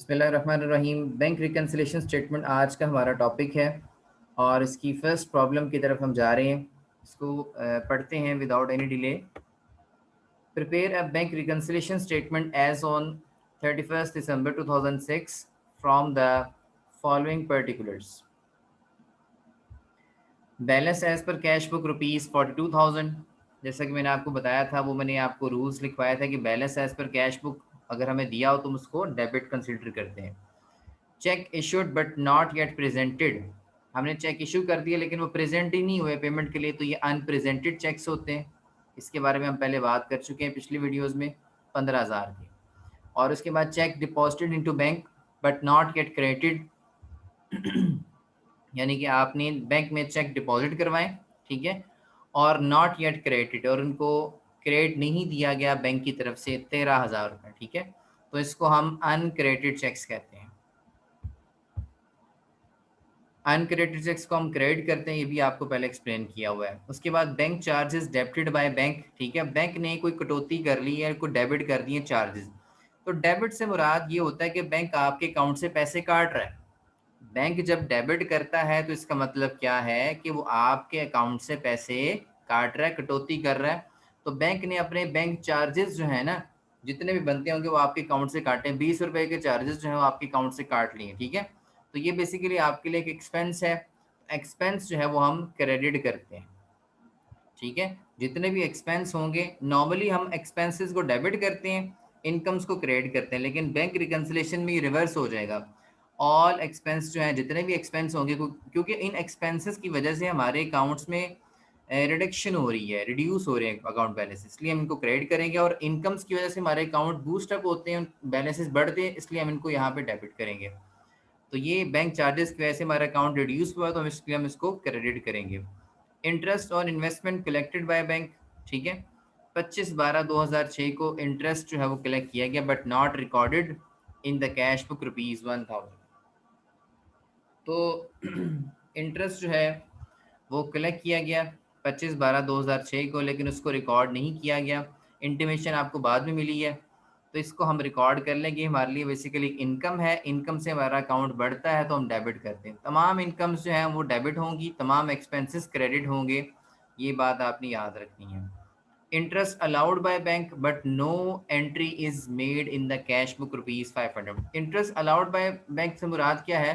बिस्मिल्लाहिर्रहमानिर्रहीम। Bank reconciliation statement आज का हमारा टॉपिक है और इसकी फर्स्ट प्रॉब्लम की तरफ हम जा रहे हैं। इसको पढ़ते हैं without any delay. Prepare a bank reconciliation statement as on 31st December 2006 from the following particulars. Balance as per cash book ₹42,000। जैसा कि मैंने आपको बताया था, वो मैंने आपको रूल्स लिखवाया था कि balance as per cash book अगर हमें दिया हो तो हम उसको डेबिट कंसिडर करते हैं। Check issued but not yet presented, हमने चेक इशू कर दिया लेकिन वो प्रेजेंट ही नहीं हुए पेमेंट के लिए, तो ये अनप्रेजेंटेड चेक्स होते हैं। इसके बारे में हम पहले बात कर चुके हैं पिछली वीडियोस में 15,000 की। और उसके बाद check deposited into bank but not yet credited, यानी कि आपने बैंक में चेक डिपॉजिट करवाएं, ठीक है, और नॉट येट क्रेडिटेड, और उनको क्रेडिट नहीं दिया गया बैंक की तरफ से 13,000 रुपये, ठीक है, तो इसको हम अनक्रेडिटेड चेक्स कहते हैं। अनक्रेडिटेड चेक्स को हम क्रेडिट करते हैं, ये भी आपको पहले एक्सप्लेन किया हुआ है। उसके बाद bank charges debited by bank, ठीक है, बैंक ने कोई कटौती कर ली है, कोई डेबिट कर दिए चार्जेस। तो डेबिट से मुराद ये होता है कि बैंक आपके अकाउंट से पैसे काट रहा है। बैंक जब डेबिट करता है तो इसका मतलब क्या है कि वो आपके अकाउंट से पैसे काट रहा है, कटौती कर रहा है। तो बैंक ने अपने बैंक चार्जेस जो है ना, जितने भी बनते होंगे वो आपके अकाउंट से काटे। 20 रुपए के चार्जेस जो है वो आपके अकाउंट से काट लिए, ठीक है। तो ये बेसिकली आपके लिए एक एक्सपेंस है। एक्सपेंस जो है वो हम क्रेडिट करते हैं, ठीक है। जितने भी एक्सपेंस होंगे, नॉर्मली हम एक्सपेंसेस को डेबिट करते हैं, इनकम्स को क्रेडिट करते हैं, लेकिन बैंक रिकन्सिलेशन में ये रिवर्स हो जाएगा। ऑल एक्सपेंस जो है, जितने भी एक्सपेंस होंगे, क्योंकि इन एक्सपेंसेस की वजह से हमारे अकाउंट्स में रिडक्शन हो रही है, रिड्यूस हो रहे हैं अकाउंट बैलेंस, इसलिए हम इनको क्रेडिट करेंगे। और इनकम्स की वजह से हमारे अकाउंट बूस्टअप होते हैं, बैलेंसेस बढ़ते हैं, इसलिए हम इनको यहाँ पे डेबिट करेंगे। तो ये बैंक चार्जेस की वजह से हमारा अकाउंट रिड्यूस हुआ, तो हम इसको क्रेडिट करेंगे। Interest on investment collected by bank, ठीक है, 25/12/2006 को इंटरेस्ट जो है वो कलेक्ट किया गया but not recorded in the cash book ₹1,000। तो इंटरेस्ट जो है वो कलेक्ट किया गया 25/12/2006 को, लेकिन उसको रिकॉर्ड नहीं किया गया। इंटीमेशन आपको बाद में मिली है, तो इसको हम रिकॉर्ड कर लेंगे। हमारे लिए बेसिकली इनकम है, इनकम से हमारा अकाउंट बढ़ता है तो हम डेबिट करते हैं। तमाम इनकम्स जो हैं वो डेबिट होंगी, तमाम एक्सपेंसेस क्रेडिट होंगे, ये बात आपने याद रखनी है। Interest allowed by bank but no entry is made in the cash book ₹500। Interest allowed by bank से मुराद क्या है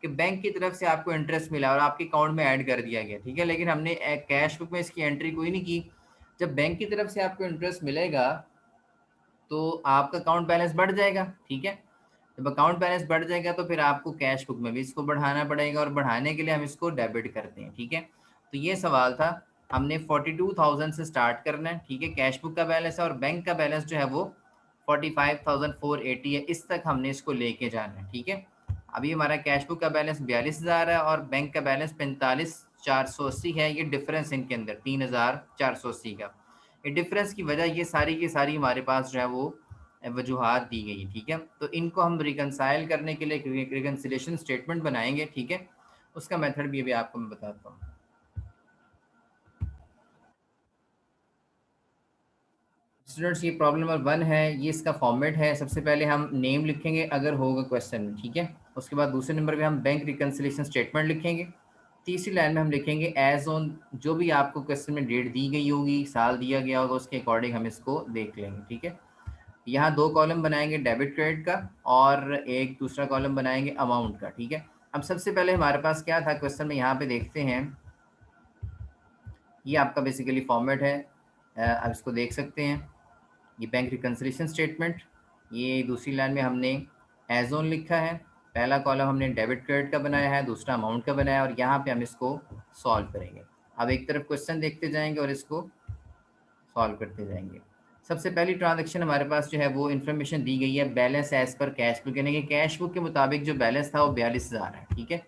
कि बैंक की तरफ से आपको इंटरेस्ट मिला और आपके अकाउंट में ऐड कर दिया गया, ठीक है, लेकिन हमने कैश बुक में इसकी एंट्री कोई नहीं की। जब बैंक की तरफ से आपको इंटरेस्ट मिलेगा तो आपका अकाउंट बैलेंस बढ़ जाएगा, ठीक है। जब अकाउंट बैलेंस बढ़ जाएगा तो फिर आपको कैश बुक में भी इसको बढ़ाना पड़ेगा, और बढ़ाने के लिए हम इसको डेबिट करते हैं, ठीक है। तो ये सवाल था, हमने 42,000 से स्टार्ट करना है, ठीक है, कैश बुक का बैलेंस है, और बैंक का बैलेंस जो है वो 45,480 है, इस तक हमने इसको लेके जाना है, ठीक है। अभी हमारा कैश बुक का बैलेंस 42,000 है और बैंक का बैलेंस 45,480 है। ये डिफरेंस इनके अंदर 3,480 का, ये डिफरेंस की वजह ये सारी की सारी हमारे पास जो है वो वजूहात दी गई, ठीक है। तो इनको हम रिकनसाइल करने के लिए रिकन्सिलेशन स्टेटमेंट बनाएंगे, ठीक है। उसका मेथड भी अभी आपको मैं बताता हूँ। स्टूडेंट्स, ये प्रॉब्लम नंबर 1 है, ये इसका फॉर्मेट है। सबसे पहले हम नेम लिखेंगे अगर होगा क्वेश्चन में, ठीक है। उसके बाद दूसरे नंबर पे हम बैंक रिकन्सिलेशन स्टेटमेंट लिखेंगे। तीसरी लाइन में हम लिखेंगे एज ऑन, जो भी आपको क्वेश्चन में डेट दी गई होगी, साल दिया गया होगा, उसके अकॉर्डिंग हम इसको देख लेंगे, ठीक है। यहाँ 2 कॉलम बनाएंगे डेबिट क्रेडिट का, और एक दूसरा कॉलम बनाएंगे अमाउंट का, ठीक है। अब सबसे पहले हमारे पास क्या था क्वेश्चन में, यहाँ पे देखते हैं। ये आपका बेसिकली फॉर्मेट है, आप इसको देख सकते हैं। ये बैंक रिकन्सिलेशन स्टेटमेंट, ये दूसरी लाइन में हमने एज ऑन लिखा है, पहला कॉलम हमने डेबिट क्रेडिट का बनाया है, दूसरा अमाउंट का बनाया है, और यहाँ पे हम इसको सॉल्व करेंगे। अब एक तरफ क्वेश्चन देखते जाएंगे और इसको सॉल्व करते जाएंगे। सबसे पहली ट्रांजैक्शन हमारे पास जो है वो इन्फॉर्मेशन दी गई है, balance as per cash book, यानी कि कैश बुक के मुताबिक जो बैलेंस था वो 42,000 है, ठीक है।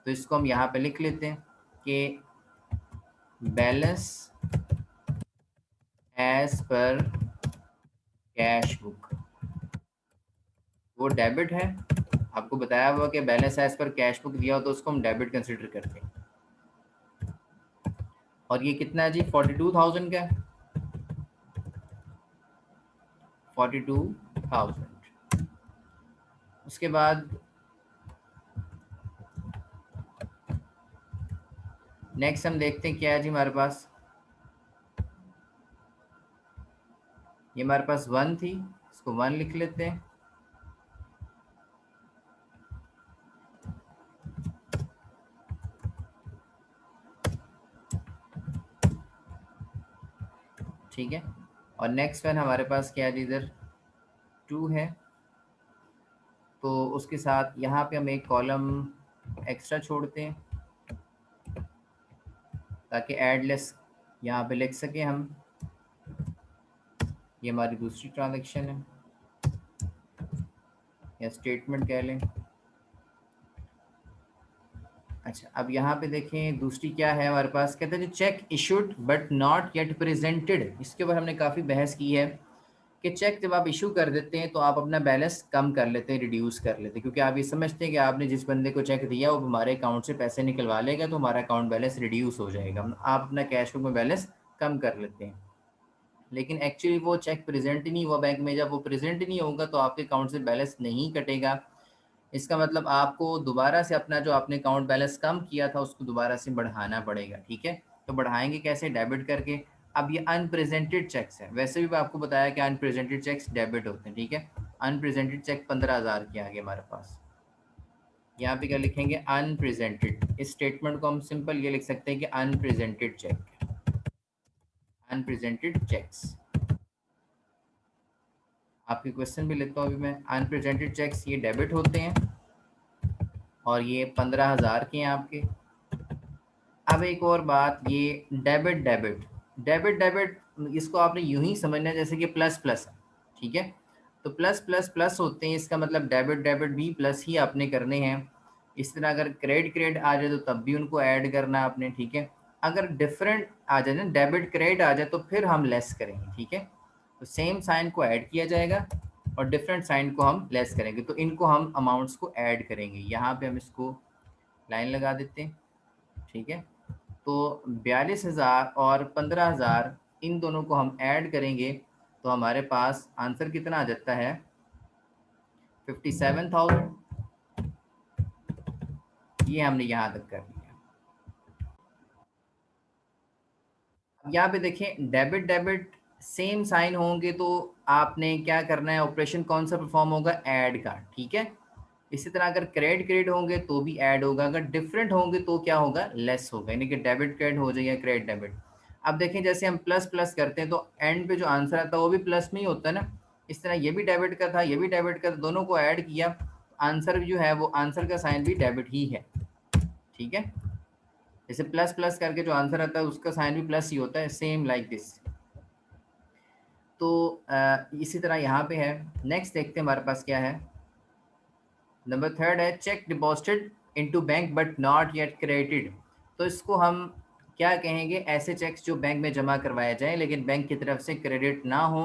तो इसको हम यहाँ पे लिख लेते हैं कि balance as per cash book वो डेबिट है। आपको बताया हुआ कि balance as per cash book दिया हो तो उसको हम डेबिट कंसिडर करते हैं। और ये कितना है जी, 42,000 का, 42,000। उसके बाद नेक्स्ट हम देखते हैं क्या है जी हमारे पास। ये हमारे पास 1 थी, इसको 1 लिख लेते हैं। ठीक है, और नेक्स्ट वन हमारे पास क्या है जी, इधर 2 है, तो उसके साथ यहाँ पे हम एक कॉलम एक्स्ट्रा छोड़ते हैं ताकि एडलेस यहाँ पे लिख सकें हम। ये हमारी दूसरी ट्रांजैक्शन है या स्टेटमेंट कह लें। अच्छा, अब यहाँ पे देखें दूसरी क्या है हमारे पास, कहते हैं जो check issued but not yet presented. इसके ऊपर हमने काफ़ी बहस की है कि चेक जब आप इशू कर देते हैं तो आप अपना बैलेंस कम कर लेते हैं, रिड्यूस कर लेते हैं, क्योंकि आप ये समझते हैं कि आपने जिस बंदे को चेक दिया वो हमारे अकाउंट से पैसे निकलवा लेगा तो हमारा अकाउंट बैलेंस रिड्यूस हो जाएगा, आप अपना कैश बुक में बैलेंस कम कर लेते हैं। लेकिन एक्चुअली वो चेक प्रेजेंट ही नहीं हुआ बैंक में, जब वो प्रेजेंट ही नहीं होगा तो आपके अकाउंट से बैलेंस नहीं कटेगा। इसका मतलब आपको दोबारा से अपना जो आपने अकाउंट बैलेंस कम किया था उसको दोबारा से बढ़ाना पड़ेगा। ठीक है, तो बढ़ाएंगे कैसे, डेबिट करके। अब ये अनप्रेजेंटेड चेक्स है, वैसे भी मैं आपको बताया कि अनप्रेजेंटेड चेक्स डेबिट होते हैं। ठीक है, अनप्रेजेंटेड चेक 15,000 के आगे हमारे पास, यहाँ पे क्या लिखेंगे, अनप्रेजेंटेड। इस स्टेटमेंट को हम सिंपल ये लिख सकते हैं कि अनप्रेजेंटेड चेक, अनप्रेजेंटेड चेक्स। आपके क्वेश्चन भी लेता हूँ अभी मैं। अनप्रेजेंटेड चेक्स ये डेबिट होते हैं और ये 15,000 के हैं आपके। अब एक और बात, ये डेबिट डेबिट डेबिट डेबिट, इसको आपने यूं ही समझना है जैसे कि प्लस प्लस है। ठीक है, तो प्लस प्लस प्लस होते हैं, इसका मतलब डेबिट डेबिट भी प्लस ही आपने करने हैं। इस तरह अगर क्रेडिट क्रेडिट आ जाए तो तब भी उनको ऐड करना है आपने। ठीक है, अगर डिफरेंट आ जाए ना, डेबिट क्रेडिट आ जाए तो फिर हम लेस करेंगे। ठीक है, तो सेम साइन को ऐड किया जाएगा और डिफरेंट साइन को हम लेस करेंगे, तो इनको हम अमाउंट्स को ऐड करेंगे। यहाँ पे हम इसको लाइन लगा देते हैं। ठीक है, तो 42,000 और 15,000 इन दोनों को हम ऐड करेंगे तो हमारे पास आंसर कितना आ जाता है, 57,000। ये हमने यहाँ तक कर लिया। अब यहाँ पे देखें, डेबिट डेबिट सेम साइन होंगे तो आपने क्या करना है, ऑपरेशन कौन सा परफॉर्म होगा, ऐड का। ठीक है, इसी तरह अगर क्रेडिट क्रेडिट होंगे तो भी ऐड होगा, अगर डिफरेंट होंगे तो क्या होगा, लेस होगा, यानी कि डेबिट क्रेडिट हो जाएगा, क्रेडिट डेबिट। अब देखें जैसे हम प्लस प्लस करते हैं तो एंड पे जो आंसर आता है वो भी प्लस में ही होता है ना। इस तरह ये भी डेबिट का था, ये भी डेबिट का था, दोनों को ऐड किया, आंसर जो है वो आंसर का साइन भी डेबिट ही है। ठीक है, जैसे प्लस प्लस करके जो आंसर आता है उसका साइन भी प्लस ही होता है, सेम लाइक दिस। तो इसी तरह यहाँ पे है। नेक्स्ट देखते हैं हमारे पास क्या है। नंबर 3 है check deposited into bank but not yet credited. तो इसको हम क्या कहेंगे, ऐसे चेक्स जो बैंक में जमा करवाए जाएं लेकिन बैंक की तरफ से क्रेडिट ना हो,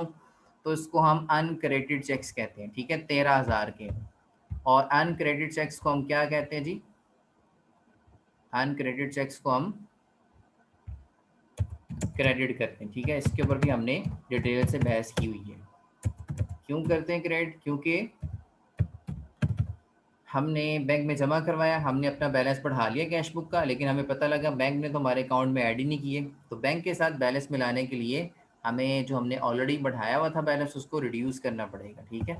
तो इसको हम अनक्रेडिटेड चेक्स कहते हैं। ठीक है, 13,000 के। और अनक्रेडिटेड चेक्स को हम क्या कहते हैं जी, अनक्रेडिटेड चेक्स को हम क्रेडिट करते हैं। ठीक है, इसके ऊपर भी हमने डिटेल से बहस की हुई है। क्यों करते हैं क्रेडिट, क्योंकि हमने बैंक में जमा करवाया, हमने अपना बैलेंस बढ़ा लिया कैश बुक का, लेकिन हमें पता लगा बैंक ने तो हमारे अकाउंट में ऐड ही नहीं किए, तो बैंक के साथ बैलेंस मिलाने के लिए हमें जो हमने ऑलरेडी बढ़ाया हुआ था बैलेंस उसको रिड्यूस करना पड़ेगा। ठीक है,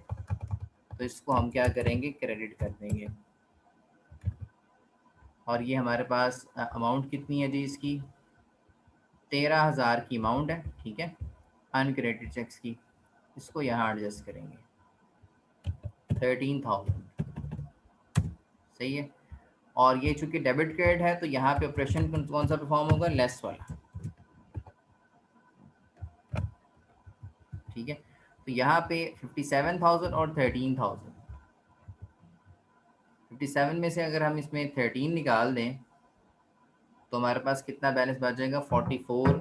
तो इसको हम क्या करेंगे, क्रेडिट कर देंगे। और ये हमारे पास अमाउंट कितनी है जी इसकी, 13,000 की अमाउंट है। ठीक है, अनक्रेडिटेड चेक्स की, इसको यहाँ एडजस्ट करेंगे, 13,000। सही है, और ये चूंकि डेबिट क्रेडिट है तो यहाँ पे ऑपरेशन कौन सा परफॉर्म होगा, लेस वाला। ठीक है, तो यहाँ पे 57,000 और 13,000, 57 में से अगर हम इसमें 13 निकाल दें तो हमारे पास कितना बैलेंस बच जाएगा, 44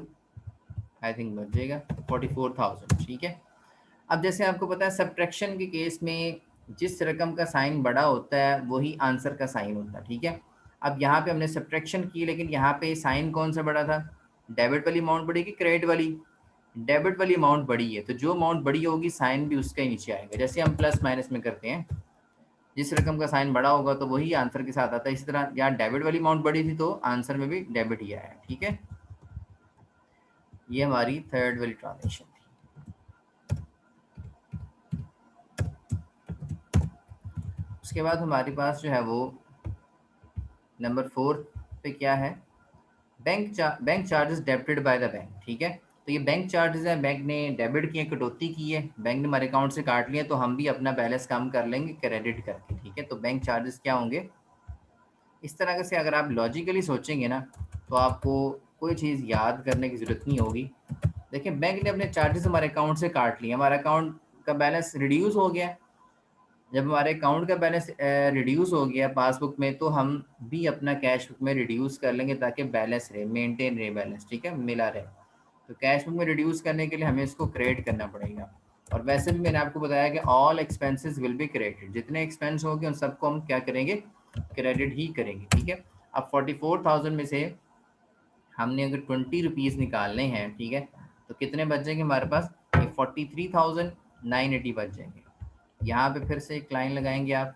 आई थिंक बच जाएगा, 44,000। ठीक है, अब जैसे आपको पता है सब्ट्रैक्शन के केस में जिस रकम का साइन बड़ा होता है वही आंसर का साइन होता है। ठीक है, अब यहाँ पे हमने सब्ट्रैक्शन की लेकिन यहाँ पे साइन कौन सा बड़ा था, डेबिट वाली अमाउंट बड़ी कि क्रेडिट वाली, डेबिट वाली अमाउंट बड़ी है, तो जो अमाउंट बड़ी होगी साइन भी उसका ही नीचे आएगा, जैसे हम प्लस माइनस में करते हैं। जिस रकम का साइन बड़ा होगा तो वही आंसर के साथ आता है। इसी तरह यहाँ डेबिट वाली अमाउंट बड़ी थी तो आंसर में भी डेबिट ही आया। ठीक है, ये हमारी थर्ड वाली ट्रांजेक्शन थी। उसके बाद हमारे पास जो है वो नंबर 4 पे क्या है, bank charges debited bye the bank. ठीक है, तो ये बैंक चार्जेस है, बैंक ने डेबिट किए, कटौती की है, बैंक ने हमारे अकाउंट से काट लिया, तो हम भी अपना बैलेंस कम कर लेंगे क्रेडिट करके। ठीक है, तो बैंक चार्जेस क्या होंगे, इस तरह से अगर आप लॉजिकली सोचेंगे ना तो आपको कोई चीज़ याद करने की ज़रूरत नहीं होगी। देखिए, बैंक ने अपने चार्जेस हमारे अकाउंट से काट लिए, हमारा अकाउंट का बैलेंस रिड्यूस हो गया। जब हमारे अकाउंट का बैलेंस रिड्यूस हो गया पासबुक में, तो हम भी अपना कैश बुक में रिड्यूस कर लेंगे ताकि बैलेंस रहे, मेंटेन रहे बैलेंस। ठीक है, मिला रहे। तो कैश बुक में रिड्यूस करने के लिए हमें इसको क्रेडिट करना पड़ेगा। और वैसे भी मैंने आपको बताया कि all expenses will be credited, जितने एक्सपेंस होंगे उन सबको हम क्या करेंगे, क्रेडिट ही करेंगे। ठीक है, अब 44,000 में से हमने अगर 20 रुपीज़ निकालने हैं, ठीक है, तो कितने बच जाएंगे हमारे पास, ये 43,980 बच जाएंगे। यहाँ पे फिर से एक लाइन लगाएंगे आप,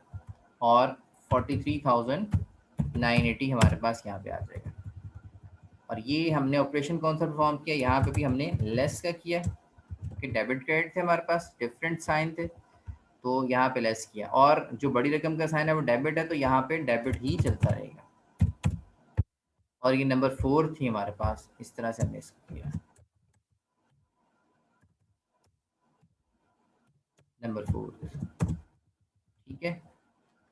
और 43,980 हमारे पास यहाँ पे आ जाएगा। और ये हमने ऑपरेशन कौन सा परफॉर्म किया, यहाँ पे भी हमने लेस का किया कि डेबिट क्रेडिट थे हमारे पास, डिफरेंट साइन थे, तो यहाँ पे लेस किया। और जो बड़ी रकम का साइन है वो डेबिट है, तो यहाँ पे डेबिट ही चलता रहेगा। और ये नंबर 4 थी हमारे पास, इस तरह से हमने इसको किया। नंबर 4, ठीक है।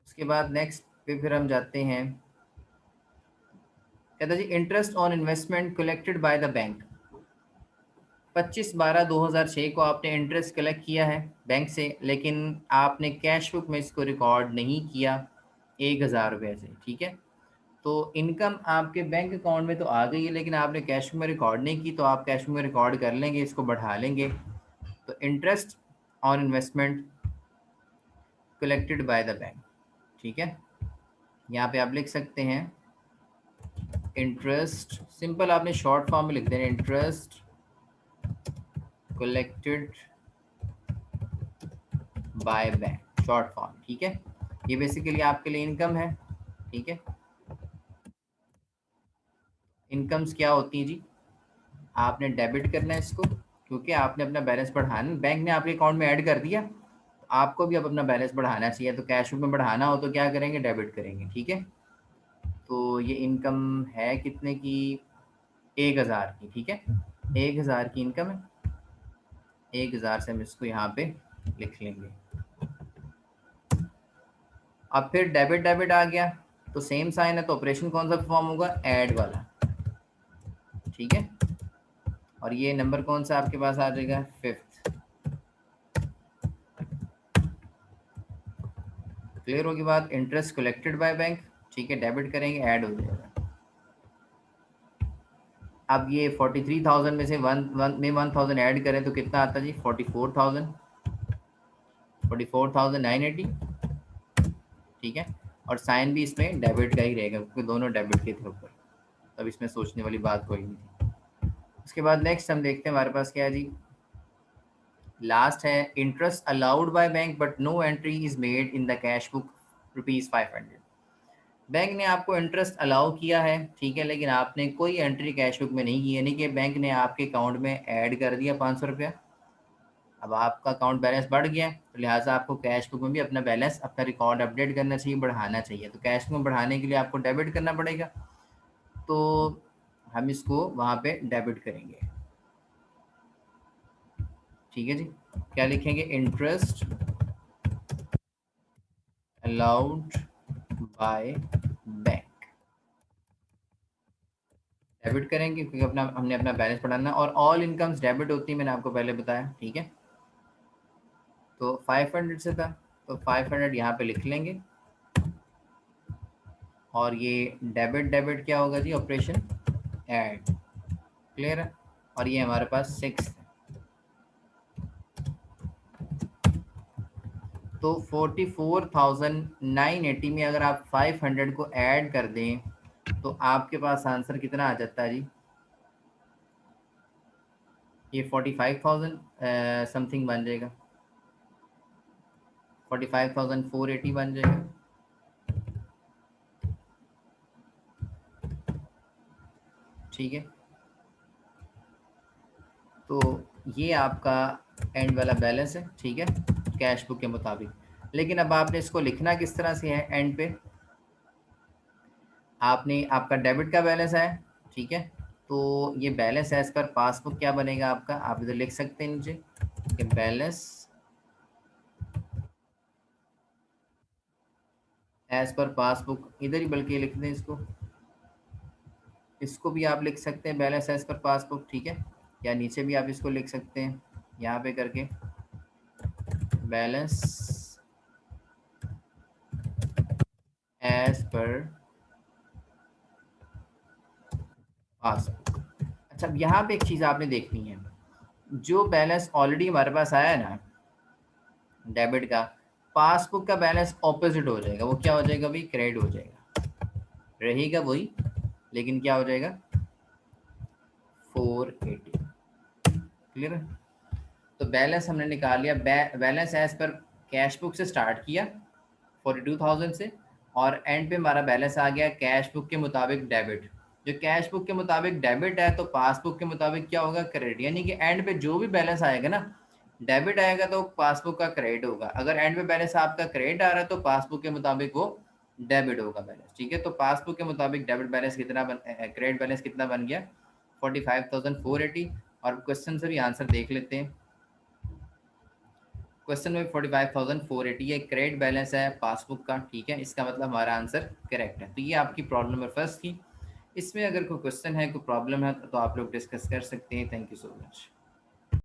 उसके बाद नेक्स्ट पे फिर हम जाते हैं, कहता जी interest on investment collected by the bank. 25/12/2006 को आपने इंटरेस्ट कलेक्ट किया है बैंक से, लेकिन आपने कैश बुक में इसको रिकॉर्ड नहीं किया 1,000 रुपये से। ठीक है, तो इनकम आपके बैंक अकाउंट में तो आ गई है, लेकिन आपने कैश बुक में रिकॉर्ड नहीं की, तो आप कैश बुक में रिकॉर्ड कर लेंगे, इसको बढ़ा लेंगे। तो interest on investment collected by the bank. ठीक है, यहाँ पे आप लिख सकते हैं इंटरेस्ट, सिंपल आपने शॉर्ट फॉर्म में लिख देना, interest collected by bank, short form. ठीक है, ये बेसिकली आपके लिए इनकम है। ठीक है, इनकम्स क्या होती हैं जी, आपने डेबिट करना है इसको, क्योंकि आपने अपना बैलेंस बढ़ाना, बैंक ने आपके अकाउंट में ऐड कर दिया, तो आपको भी अब अपना बैलेंस बढ़ाना चाहिए, तो कैश बुक में बढ़ाना हो तो क्या करेंगे, डेबिट करेंगे। ठीक है, तो ये इनकम है कितने की, 1,000 की। ठीक है, 1,000 की इनकम है, 1,000 से हम इसको यहाँ पे लिख लेंगे। अब फिर डेबिट डेबिट आ गया, तो सेम साइन है, तो ऑपरेशन कौन सा परफॉर्म होगा, ऐड वाला। ठीक है, और ये नंबर कौन सा आपके पास आ जाएगा, 5th। क्लियर होगी बात, इंटरेस्ट कलेक्टेड बाय बैंक। ठीक है, डेबिट करेंगे, ऐड हो जाएगा। अब ये 43,000 में से 1,000 ऐड करें तो कितना आता है जी, 44,980। ठीक है, और साइन भी इसमें डेबिट का ही रहेगा, क्योंकि दोनों डेबिट के थे ऊपर, तब इसमें सोचने वाली बात कोई नहीं थी। उसके बाद नेक्स्ट हम देखते हैं हमारे पास क्या है जी, लास्ट है interest allowed by bank but no entry is made in the cash book ₹500। Bank ने आपको इंटरेस्ट अलाउ किया है, ठीक है, लेकिन आपने कोई एंट्री कैश बुक में नहीं की, यानी कि बैंक ने आपके अकाउंट में ऐड कर दिया 500 रुपया। अब आपका अकाउंट बैलेंस बढ़ गया, तो लिहाजा आपको कैश बुक में भी अपना बैलेंस, अपना रिकॉर्ड अपडेट करना चाहिए, बढ़ाना चाहिए। तो कैश बुक में बढ़ाने के लिए आपको डेबिट करना पड़ेगा, तो हम इसको वहाँ पे डेबिट करेंगे। ठीक है जी, क्या लिखेंगे, interest allowed by bank, debit करेंगे क्योंकि हमने अपना बैलेंस बढ़ाना, और ऑल इनकम्स डेबिट होती है, मैंने आपको पहले बताया। ठीक है, तो 500 से था, तो 500 यहाँ पे लिख लेंगे, और ये डेबिट डेबिट क्या होगा जी, ऑपरेशन ऐड। क्लियर है, और ये हमारे पास 6 है, तो 44,980 में अगर आप 500 को ऐड कर दें तो आपके पास आंसर कितना आ जाता है जी, ये 45,000 समथिंग बन जाएगा। 45,480 बन जाएगा। ठीक है, तो ये आपका एंड वाला बैलेंस है। ठीक है, कैश बुक के मुताबिक। लेकिन अब आपने इसको लिखना किस तरह से है एंड पे, आपने आपका डेबिट का बैलेंस है। ठीक है, तो ये बैलेंस एज पर पासबुक क्या बनेगा आपका, आप इधर लिख सकते हैं नीचे कि बैलेंस एज पर पासबुक, इधर ही बल्कि लिख दें इसको, इसको भी आप लिख सकते हैं बैलेंस एज पर पासबुक। ठीक है, या नीचे भी आप इसको लिख सकते हैं यहाँ पे करके बैलेंस एज पर पासबुक। अच्छा, अब यहाँ पे एक चीज़ आपने देखनी है, जो बैलेंस ऑलरेडी हमारे पास आया है ना डेबिट का, पासबुक का बैलेंस ऑपोजिट हो जाएगा, वो क्या हो जाएगा भाई, क्रेडिट हो जाएगा, रहेगा वही लेकिन क्या हो जाएगा 480। क्लियर है, तो बैलेंस हमने निकाल लिया, balance as per cash book से स्टार्ट किया 42,000 से, और एंड पे हमारा बैलेंस आ गया कैश बुक के मुताबिक डेबिट। जो कैश बुक के मुताबिक डेबिट है तो पासबुक के मुताबिक क्या होगा, क्रेडिट। यानी कि एंड पे जो भी बैलेंस आएगा ना, डेबिट आएगा तो पासबुक का क्रेडिट होगा, अगर एंड पे बैलेंस आपका क्रेडिट आ रहा है तो पासबुक के मुताबिक वो डेबिट होगा बैलेंस। ठीक है, तो पासबुक के मुताबिक डेबिट बैलेंस कितना बन, क्रेडिट बैलेंस कितना बन गया 45,480। और क्वेश्चन से भी आंसर देख लेते हैं। क्वेश्चन में 45,480 है, क्रेडिट बैलेंस है पासबुक का। ठीक है, इसका मतलब हमारा आंसर करेक्ट है। तो ये आपकी प्रॉब्लम नंबर फर्स्ट थी। इसमें अगर कोई क्वेश्चन है, कोई प्रॉब्लम है तो आप लोग डिस्कस कर सकते हैं। Thank you so much.